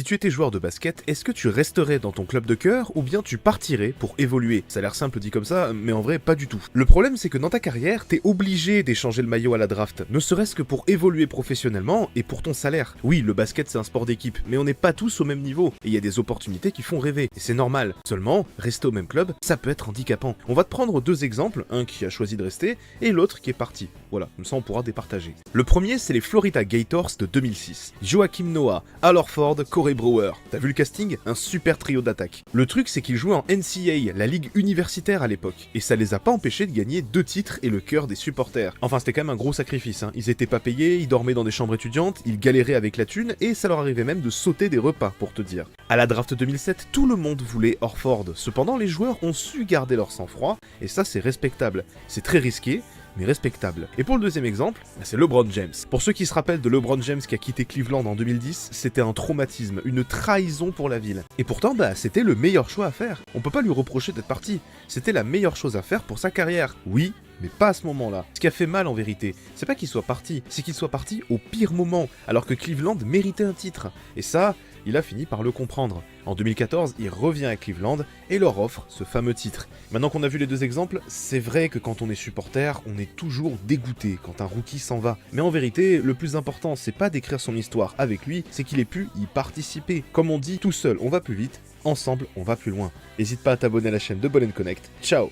tu étais joueur de basket, est-ce que tu resterais dans ton club de cœur ou bien tu partirais pour évoluer? Ça a l'air simple dit comme ça, mais en vrai pas du tout. Le problème c'est que dans ta carrière, t'es obligé d'échanger le maillot à la draft, ne serait-ce que pour évoluer professionnellement et pour ton salaire. Oui, le basket c'est un sport d'équipe, mais on n'est pas tous au même niveau, et il y a des opportunités qui font rêver, et c'est normal. Seulement, rester au même club, ça peut être handicapant. On va te prendre deux exemples, un qui a choisi de rester, et l'autre qui est parti. Voilà, comme ça on pourra départager. Le premier c'est les Florida Gators de 2006. Joakim Noah, Al Horford, Corey Brewer. T'as vu le casting? Un super trio d'attaque. Le truc c'est qu'ils jouaient en NCAA, la ligue universitaire à l'époque, et ça les a pas empêchés de gagner 2 titres et le cœur des supporters. Enfin c'était quand même un gros sacrifice, hein. Ils étaient pas payés, ils dormaient dans des chambres étudiantes, ils galéraient avec la thune, et ça leur arrivait même de sauter des repas pour te dire. À la draft 2007, tout le monde voulait Horford, cependant les joueurs ont su garder leur sang-froid, et ça c'est respectable. C'est très risqué, mais respectable. Et pour le deuxième exemple, c'est LeBron James. Pour ceux qui se rappellent de LeBron James qui a quitté Cleveland en 2010, c'était un traumatisme, une trahison pour la ville. Et pourtant, c'était le meilleur choix à faire. On peut pas lui reprocher d'être parti. C'était la meilleure chose à faire pour sa carrière. Oui, mais pas à ce moment-là. Ce qui a fait mal en vérité, c'est pas qu'il soit parti, c'est qu'il soit parti au pire moment, alors que Cleveland méritait un titre. Et ça, il a fini par le comprendre. En 2014, il revient à Cleveland et leur offre ce fameux titre. Maintenant qu'on a vu les deux exemples, c'est vrai que quand on est supporter, on est toujours dégoûté quand un rookie s'en va. Mais en vérité, le plus important, c'est pas d'écrire son histoire avec lui, c'est qu'il ait pu y participer. Comme on dit, tout seul on va plus vite, ensemble on va plus loin. N'hésite pas à t'abonner à la chaîne de Ball & Connect. Ciao!